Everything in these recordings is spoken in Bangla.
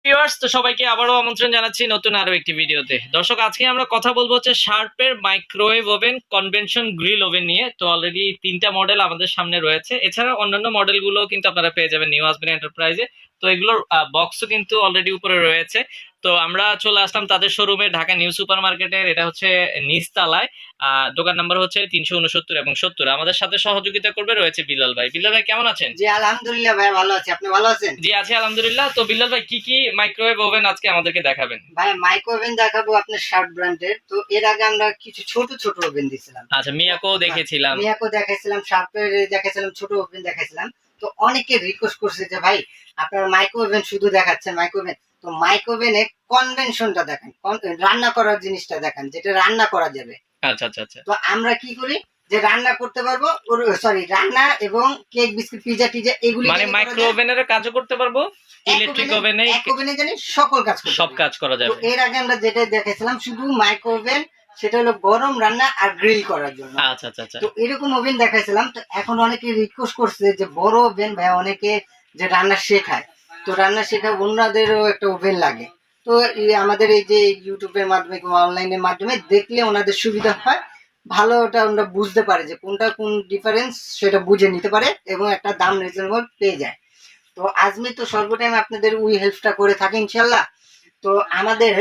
ভিউয়ার্স, তো সবাইকে আবারও আমন্ত্রণ জানাচ্ছি নতুন আরো একটি ভিডিওতে। দর্শক, আজকে আমরা কথা বলবো হচ্ছে শার্পের microwave oven, convention grill oven নিয়ে। তো অলরেডি ৩টা মডেল আমাদের সামনে রয়েছে। এছাড়া অন্যান্য মডেলগুলো কিন্তু আপনারা পেয়ে যাবেন নিউ আজমির এন্টারপ্রাইজে। তো এগুলোর বক্সও কিন্তু অলরেডি উপরে রয়েছে। তো আমরা চলে আসলাম তাদের শোরুমে, ঢাকা নিউ সুপার মার্কেটের। এটা হচ্ছে নিচতলায়। দোকান নাম্বার হচ্ছে ৩৬৯ এবং ৭০। আমাদের সাথে সহযোগিতা করবে রয়েছে বিল্লাল ভাই। বিল্লাল ভাই, কেমন আছেন? জি আলহামদুলিল্লাহ ভাই, ভালো আছি। আপনি ভালো আছেন? জি, আছি আলহামদুলিল্লাহ। তো বিল্লাল ভাই, কি কি মাইক্রোওয়েভ ওভেন আজকে আমাদেরকে দেখাবেন? ভাই মাইক্রো ওভেন দেখাবো আপনার শার্প ব্র্যান্ডের। তো এর আগে আমরা কিছু ছোট ছোট ওভেন দিয়েছিলাম। আচ্ছা, মিয়াকো দেখেছিলাম। মিয়াকো দেখাইছিলাম, শার্পের দেখাইছিলাম, ছোট ওভেন দেখাইছিলাম। তো অনেকে রিকোয়েস্ট করছে যে ভাই আপনার মাইক্রো ওভেন শুধু দেখাচ্ছেন মাইক্রো ওভেন। তো মাইক্রো ওভেনে কনভেনশনটা দেখান, রান্না করার জিনিসটা দেখান, যেটা রান্না করা যাবে। আচ্ছা আচ্ছা আচ্ছা। তো আমরা কি করি যে রান্না করতে পারবো, সরি রান্না এবং কেক বিস্কুট পিজা টিজা এগুলি মানে মাইক্রো ওভেনের কাজও করতে পারবো, ইলেকট্রিক ওভেনে এক ওভেনে জানি সকল কাজ করতে সব পারবো। কাজ করা তো যাবে। এর আগে আমরা যেটা দেখেছিলাম শুধু মাইক্রো ওভেন, সেটা হলো গরম রান্না আর গ্রিল করার জন্য। আচ্ছা আচ্ছা আচ্ছা। তো এরকম ওভেন দেখাইছিলাম। তো এখন অনেকে রিকোয়েস্ট করছে যে বড় ওভেন ভাই, অনেকে যে রান্না শেখায়, তো রান্না শেখায় ওনাদেরও একটা ওভেন লাগে। তো আমাদের এই যে ইউটিউবের মাধ্যমে কিংবা অনলাইনের মাধ্যমে দেখলে ওনাদের সুবিধা হয়, ভালো ওটা ওরা বুঝতে পারে যে কোনটা কোন ডিফারেন্স, সেটা বুঝে নিতে পারে এবং একটা দাম রিজনেবল পেয়ে যায়। তো আজমি তো সর্বটাইম আপনাদের ওই হেল্পটা করে থাকে ইনশাল্লাহ। তো আমাদের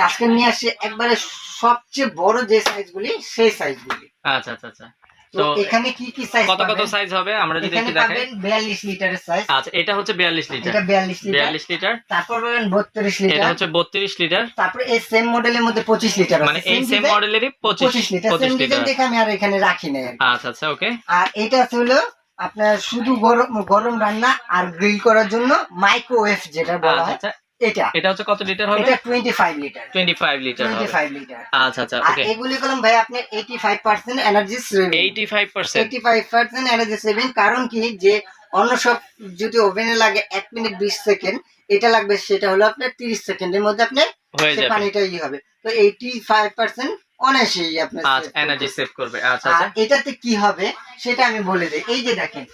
আজকে নিয়ে আসছে একবারে সবচেয়ে বড় যে সাইজগুলি, সেই সাইজগুলি। আচ্ছা আচ্ছা আচ্ছা। তো এখানে কি কি সাইজ কত কত সাইজ হবে আমরা যদি একটু দেখাই? 42 লিটারের সাইজ। আচ্ছা, এটা হচ্ছে 42 লিটার। এটা 42 লিটার। তারপর পাবেন 32 লিটার। এটা হচ্ছে 32 লিটার। তারপর এই সেম মডেলের মধ্যে 25 লিটার আছে, মানে এই সেম মডেলেরই 25 লিটার। সেম ডিজাইন দেখে আমি আর এখানে রাখি নাই। আচ্ছা আচ্ছা, ওকে। আর এটা হলো আপনার শুধু গরম গরম রান্না আর গ্রিল করার জন্য মাইক্রোওয়েভ যেটা বলা হয়। আচ্ছা, এটা এটা হচ্ছে কত লিটার হবে? এটা 25 লিটার। 25 লিটার হবে। 25 লিটার। আচ্ছা আচ্ছা, আর ওকে। এগুলি কলম ভাই আপনি 85% এনার্জি সেভিং। 85% energy saving. কারণ কি যে অন্য সব যদি ওভেনে লাগে 1 মিনিট 20 সেকেন্ড, এটা লাগবে সেটা হলো আপনার 30 সেকেন্ডের মধ্যে আপনার হয়ে যাবে, পানিটা হবে। তো 85% অনায়াসেই আপনার এনার্জি সেভ করবে। আচ্ছা আর আচ্ছা। এটাতে কি হবে সেটা আমি বলে দিই। এই যে দেখেন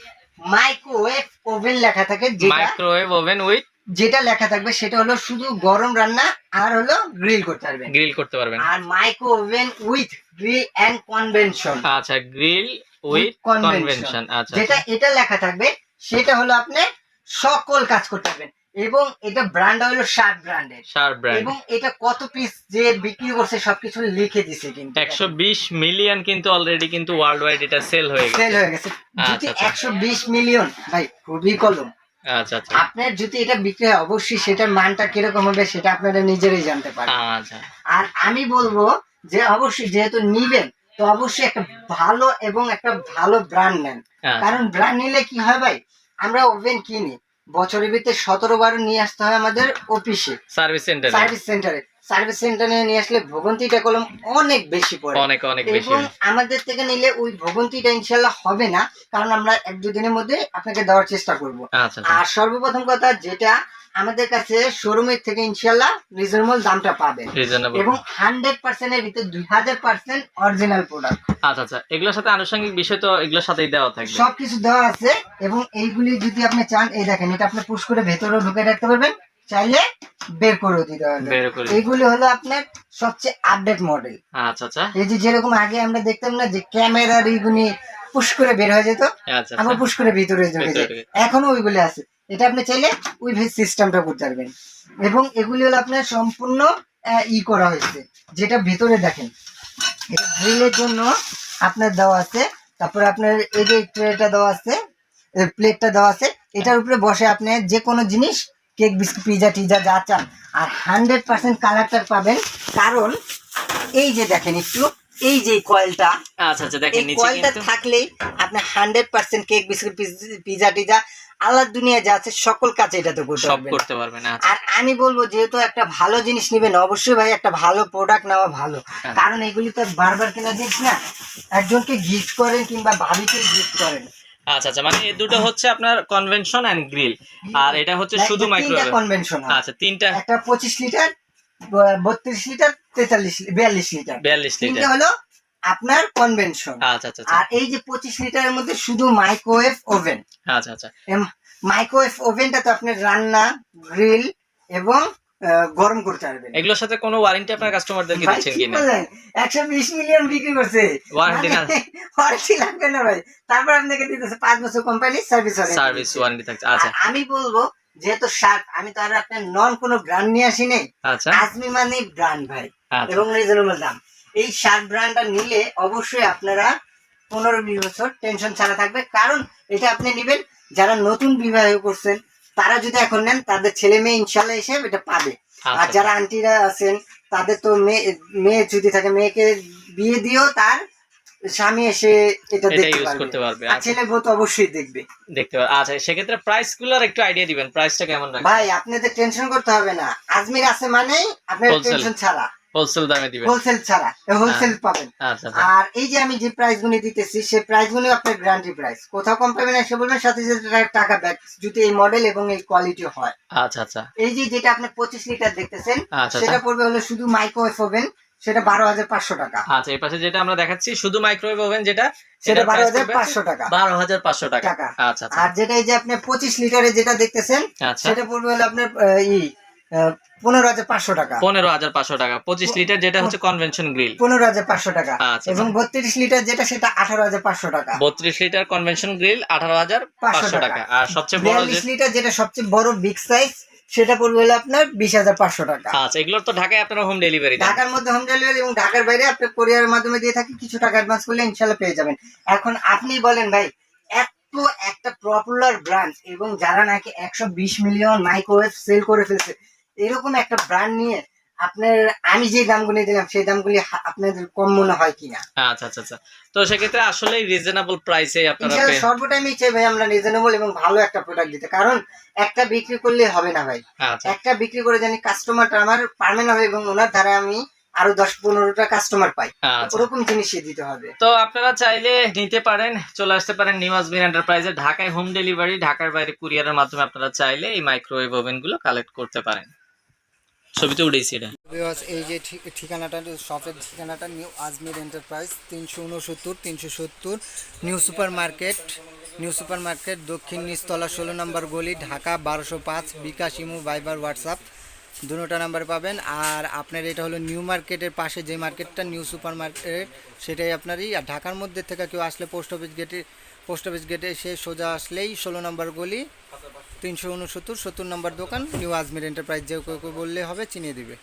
মাইক্রোওয়েভ ওভেন লেখা থাকে, মাইক্রোওয়েভ ওভেন উইথ, যেটা লেখা থাকবে সেটা হলো শুধু গরম রান্না আর হলো গ্রিল করতে পারবেন, আর micro oven with grill and convention. আচ্ছা, গ্রিল উইথ কনভেনশন। আচ্ছা, যেটা এটা লেখা থাকবে সেটা হলো আপনি সকল কাজ করতে পারবেন। এবং এটা ব্র্যান্ড হলো শার্প ব্র্যান্ডের। এবং এটা কত পিস যে বিক্রি করছে সবকিছু লিখে দিছে, কিন্তু 120 মিলিয়ন কিন্তু অলরেডি কিন্তু ওয়ার্ল্ড ওয়াইড এটা সেল হয়ে গেছে। যদি 120 মিলিয়ন ভাই খুবই কলম। আচ্ছা আচ্ছা। আপনার যদি এটা বিক্রি হয় অবশ্যই সেটার মানটা কিরকম হবে সেটা আপনারা নিজেরাই জানতে পারেন। আচ্ছা। আর আমি বলবো যে অবশ্যই যেহেতু নিবেন, তো অবশ্যই একটা ভালো এবং একটা ভালো ব্র্যান্ড নেন। কারণ ব্র্যান্ড নিলে কি হয় ভাই, আমরা ওভেন কিনি বছরের ভিতরে 17 বার নিয়ে আসতে হয় আমাদের অফিসে, সার্ভিস সেন্টারে নিয়ে আসলে ভোগান্তিটা কলম অনেক বেশি পড়ে, অনেক অনেক বেশি। এবং আমাদের থেকে নিলে ওই ভোগান্তিটা ইনশাল্লাহ হবে না, কারণ আমরা 1-2 দিনের মধ্যে আপনাকে দেওয়ার চেষ্টা করবো। আর সর্বপ্রথম কথা যেটা আমাদের কাছে শোরুমের থেকে ইনশাল্লাহ রিজনেবল দামটা পাবেন, এবং 100% এর ভিতরে 2000% অরিজিনাল প্রোডাক্ট। আচ্ছা আচ্ছা, এগুলোর সাথে আনুষঙ্গিক বিষয় তো এগুলোর সাথেই দেওয়া থাকবে, সবকিছু দেওয়া আছে। এবং এইগুলি যদি আপনি চান, এই দেখেন এটা আপনি পুশ করে ভেতরেও ঢুকে রাখতে পারবেন, চাইলে বের করে দিতে পারবেন। এইগুলি হলো আপনার সবচেয়ে আপডেট মডেল। আচ্ছা আচ্ছা। এই যে যেরকম আগে আমরা দেখতাম না যে ক্যামেরার এইগুলি পুশ করে বের হয়ে যেত, আবার পুশ করে ভিতরে ঢুকে যেত, এখনো ওইগুলি আছে। এটা আপনি চাইলে ওই সিস্টেমটা করতে পারবেন। এবং এগুলি হলো আপনার সম্পূর্ণ করা হয়েছে, যেটা ভিতরে দেখেন এটা গ্রিলের জন্য আপনার দেওয়া আছে। তারপরে আপনার এই যে ট্রেটা দেওয়া আছে, প্লেটটা দেওয়া আছে, এটার উপরে বসে আপনি যে কোনো জিনিস কেক বিস্কুট পিজা টিজা যা চান, আর 100% কালারটা পাবেন। কারণ এই যে দেখেন একটু এই যে কয়েলটা, আচ্ছা আচ্ছা, দেখেন নিচে কয়েলটা থাকলেই আপনি 100% কেক বিস্কুট পিজা টিজা আল্লাহ দুনিয়া যা আছে সকল কাজ এটাতে করতে পারবেন। আর আমি বলবো যেহেতু একটা ভালো জিনিস নেবেন, অবশ্যই ভাই একটা ভালো প্রোডাক্ট নেওয়া ভালো, কারণ এগুলি তো বারবার কেনা জিনিস না, একজনকে গিফট করেন কিংবা ভাবিকে গিফট করেন। আচ্ছা আচ্ছা, মানে এই দুটো হচ্ছে আপনার কনভেনশন এন্ড গ্রিল, আর এটা হচ্ছে শুধু মাইক্রোওয়েভ কনভেনশন। আচ্ছা, তিনটা, একটা 25 লিটার, 32 লিটার, 42 লিটার, 42 লিটার হলো আপনার কনভেনশন। আচ্ছা আচ্ছা। আর এই যে 25 লিটারের মধ্যে শুধু মাইক্রোওয়েভ ওভেন। আচ্ছা আচ্ছা। মাইক্রোওয়েভ ওভেনটা তো আপনার রান্না, গ্রিল এবং গরম করতে পারবেন। এগুলোর সাথে কোনো ওয়ারেন্টি আপনার কাস্টমারদেরকে দিচ্ছেন কিনা? 120 মিলিয়ন বিক্রি করছে, ওয়ারেন্টি না? ওয়ারেন্টি লাগবে না ভাই, তারপর আপনাকে দিতেছে 5 বছর কোম্পানি সার্ভিস ওয়ারেন্টি থাকছে। আচ্ছা, আমি বলবো যেহেতু শার্ট, আমি তো আর আপনার নন কোনো ব্র্যান্ড নিয়ে আসি নাই। আচ্ছা, আজমির মানে ব্র্যান্ড ভাই, এবং রিজনেবল দাম। এই শার্ট ব্র্যান্ডটা নিলে অবশ্যই আপনারা 15-20 বছর টেনশন ছাড়া থাকবে, কারণ এটা আপনি নেবেন যারা নতুন বিবাহ করছেন, তারা যদি এখন নেন তাদের ছেলে মেয়ে ইনশাল্লাহ এসে এটা পাবে। আর যারা আন্টিরা আছেন তাদের তো মেয়ে যদি থাকে, মেয়েকে বিয়ে দিয়েও তার স্বামী এসে এটা দেখতে পারবে, আর ছেলে বউ তো অবশ্যই দেখতে পারবে। আচ্ছা, সেক্ষেত্রে প্রাইস গুলোর একটু আইডিয়া দিবেন, প্রাইসটা কেমন রাখবেন? ভাই আপনাদের টেনশন করতে হবে না, আজমির আছে মানে আপনার টেনশন ছাড়া, হোলসেল দামে দিবেন, হোলসেল ছাড়া হোলসেল পাবেন। আর এই যে আমি যে প্রাইস গুলো দিতেছি, সেই প্রাইস গুলো আপনার গ্যারান্টি প্রাইস, কোথাও কম পাবেন না, এসে বলবেন সাথে টাকা ব্যাক যদি এই মডেল এবং এই কোয়ালিটি হয়। আচ্ছা আচ্ছা, এই যে যেটা আপনি 25 লিটার দেখতেছেন, সেটা পড়বে হলো শুধু মাইক্রোওয়েভ ওভেন, সেটা 12,500 টাকা। আচ্ছা, এই পাশে যেটা আমরা দেখাচ্ছি শুধু মাইক্রোওয়েভ ওভেন, যেটা সেটা 12,500 টাকা। 12,500 টাকা। আচ্ছা, আর যেটা এই যে আপনি 25 লিটারের যেটা দেখতেছেন, সেটা পড়বে হলো আপনার 15,500 টাকা। 15,500 টাকা। 25 লিটার যেটা হচ্ছে কনভেনশন গ্রিল, 15,500 টাকা। এবং 32 লিটার যেটা, সেটা 18,500 টাকা। 32 লিটার কনভেনশন গ্রিল 18,500 টাকা। আর সবচেয়ে বড় 42 লিটার যেটা সবচেয়ে বড় বিগ সাইজ, সেটা পড়বে হলো আপনার 20,500 টাকা। আচ্ছা, এগুলোর তো ঢাকায় আপনারা হোম ডেলিভারি দেন? ঢাকার মধ্যে হোম ডেলিভারি, এবং ঢাকার বাইরে আপনি কোরিয়ারের মাধ্যমে দিয়ে থাকি, কিছু টাকা অ্যাডভান্স করলে ইনশাআল্লাহ পেয়ে যাবেন। এখন আপনি বলেন ভাই, এত একটা পপুলার ব্র্যান্ড, এবং যারা নাকি 120 মিলিয়ন মাইক্রোওয়েভ সেল করে ফেলছে, এরকম একটা ব্র্যান্ড নিয়ে আপনার আমি যে দামগুলি দিলাম, সেই দামগুলি আপনাদের কম মনে হয় কিনা? আচ্ছা আচ্ছা আচ্ছা, তো সেক্ষেত্রে আসলে রিজনেবল প্রাইসে আপনারা সর্বটাইমই চাই ভাই আমরা রিজনেবল এবং ভালো একটা প্রোডাক্ট দিতে, কারণ একটা বিক্রি করলে হবে না ভাই, একটা বিক্রি করে জানি কাস্টমারটা আমার পার্মানেন্ট হবে, এবং ওনার দ্বারা আমি আরো 10-15টা কাস্টমার পাই, ওরকম জিনিসই দিতে হবে। তো আপনারা চাইলে নিতে পারেন, চলে আসতে পারেন নিউ আজমির এন্টারপ্রাইজে। ঢাকায় হোম ডেলিভারি, ঢাকার বাইরে কুরিয়ারের মাধ্যমে আপনারা চাইলে এই মাইক্রোওয়েভ ওভেন গুলো কালেক্ট করতে পারেন। ছবিতে উঠেছি এটা। এই যে ঠিকানাটা, শপের ঠিকানাটা new Ajmer enterprise, 369-370 new super market, দক্ষিণ নিচতলা, 16 নম্বর গলি, ঢাকা 1205। বিকাশ, ইমো, ভাইবার, হোয়াটসঅ্যাপ দুটো নাম্বার পাবেন। আর আপনার এটা হলো নিউ মার্কেটের পাশে যে মার্কেটটা নিউ সুপার মার্কেট, সেটাই আপনারই। আর ঢাকার মধ্যে থেকে কেউ আসলে পোস্ট অফিস গেটে সে সোজা আসলেই 16 নম্বর গলি, 369-70 নম্বর দোকান, নিউ আজমির এন্টারপ্রাইজ, যে কেউ বললে হবে, চিনিয়ে দিবে।